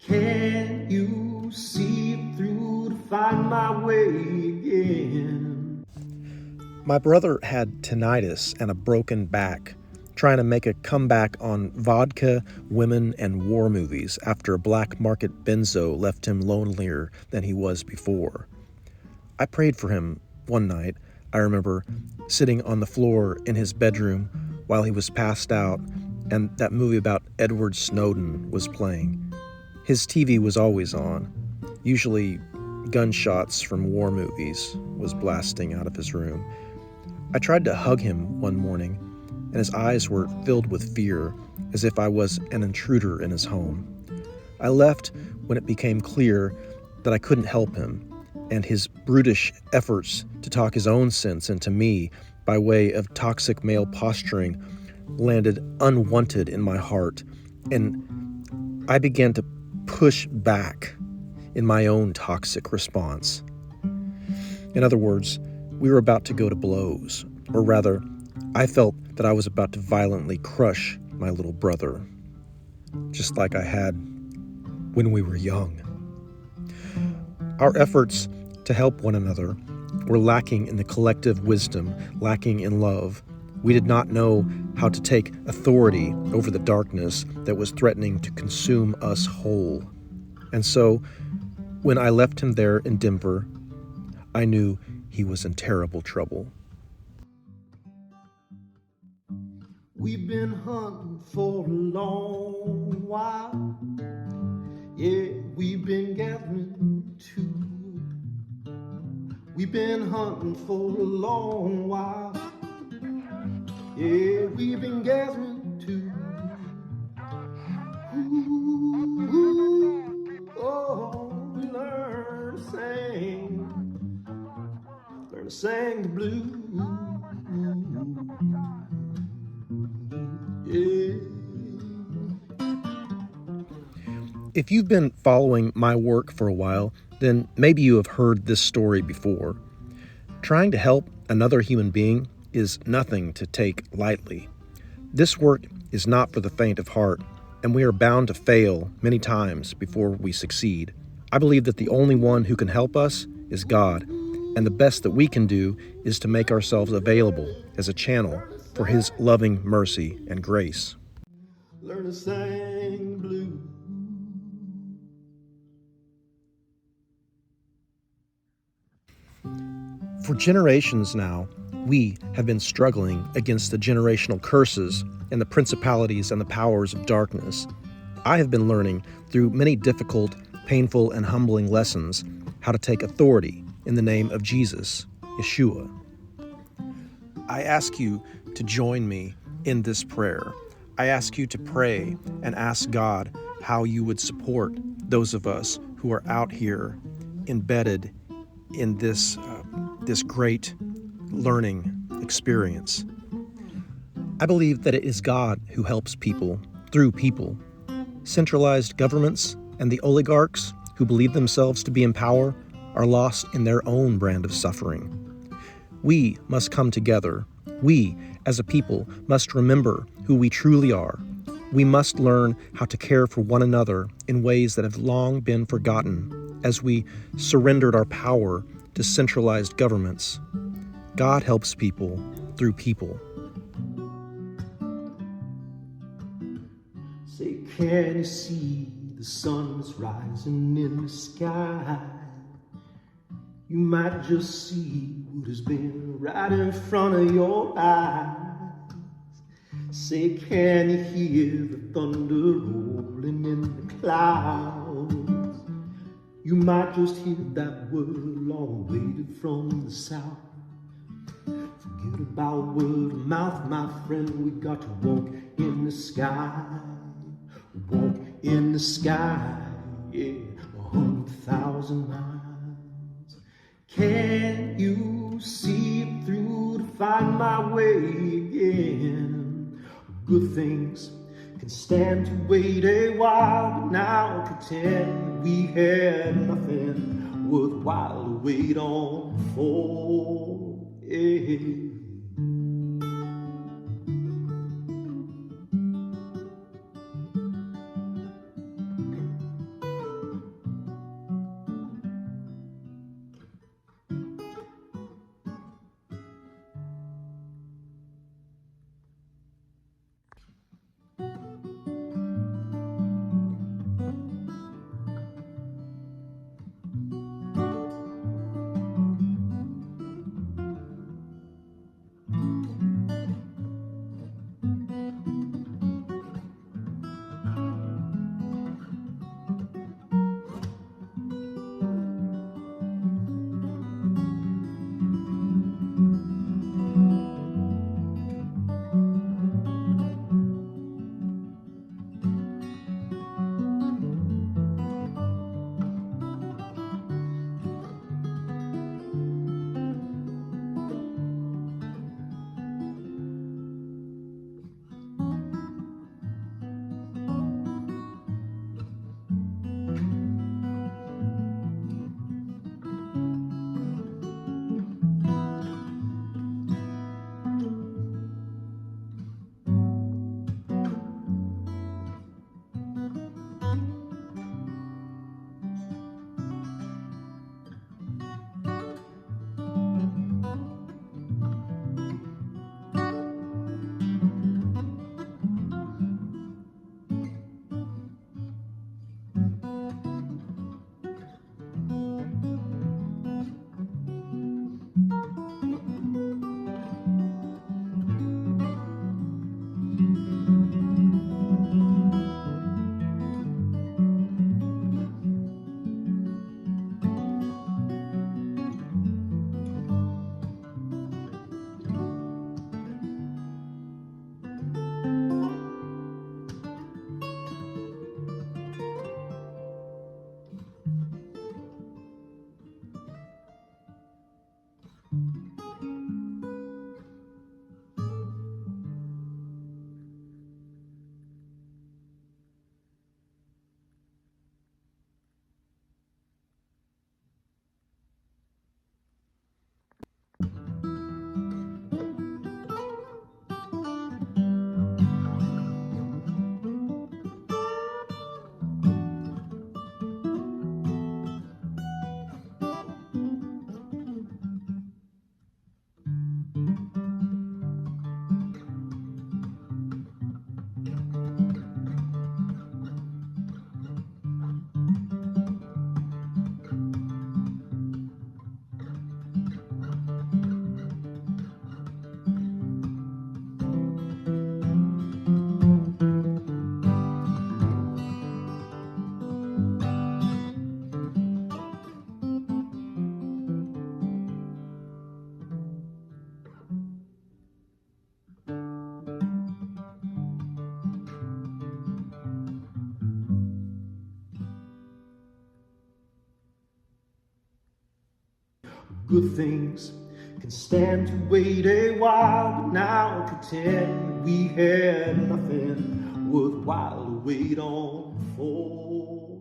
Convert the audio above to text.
Can you see through to find my way again? My brother had tinnitus and a broken back, trying to make a comeback on vodka, women, and war movies after a black market benzo left him lonelier than he was before. I prayed for him one night. I remember sitting on the floor in his bedroom while he was passed out, and that movie about Edward Snowden was playing. His TV was always on. Usually, gunshots from war movies was blasting out of his room. I tried to hug him one morning, and his eyes were filled with fear, as if I was an intruder in his home. I left when it became clear that I couldn't help him, and his brutish efforts to talk his own sense into me by way of toxic male posturing landed unwanted in my heart, and I began to push back in my own toxic response. In other words, we were about to go to blows, or rather, I felt that I was about to violently crush my little brother, just like I had when we were young. Our efforts to help one another were lacking in the collective wisdom, lacking in love. We did not know how to take authority over the darkness that was threatening to consume us whole. And so, when I left him there in Denver, I knew he was in terrible trouble. We've been hunting for a long while. Yeah, we've been gathering too. We've been hunting for a long while. Yeah, we've been gathering too. Ooh, oh, we learn to sing the blues. Yeah. If you've been following my work for a while, then maybe you have heard this story before. Trying to help another human being is nothing to take lightly. This work is not for the faint of heart, and we are bound to fail many times before we succeed. I believe that the only one who can help us is God, and the best that we can do is to make ourselves available as a channel for His loving mercy and grace. Learn to sing the blues. For generations now, we have been struggling against the generational curses and the principalities and the powers of darkness. I have been learning through many difficult, painful, and humbling lessons how to take authority in the name of Jesus, Yeshua. I ask you to join me in this prayer. I ask you to pray and ask God how you would support those of us who are out here embedded in this great learning experience. I believe that it is God who helps people through people. Centralized governments and the oligarchs who believe themselves to be in power are lost in their own brand of suffering. We must come together. We, as a people, must remember who we truly are. We must learn how to care for one another in ways that have long been forgotten as we surrendered our power to centralized governments. God helps people through people. Say, can you see the sun's rising in the sky? You might just see what has been right in front of your eyes. Say, can you hear the thunder rolling in the clouds? You might just hear that word long awaited from the south. Forget about word of mouth, my friend. We got to walk in the sky. Walk in the sky, yeah, 100,000 miles. Can you see through to find my way again? Good things can stand to wait a while, but now pretend we had nothing worthwhile to wait on for. Yeah. good things can stand to wait a while, but now pretend we had nothing worthwhile to wait on for.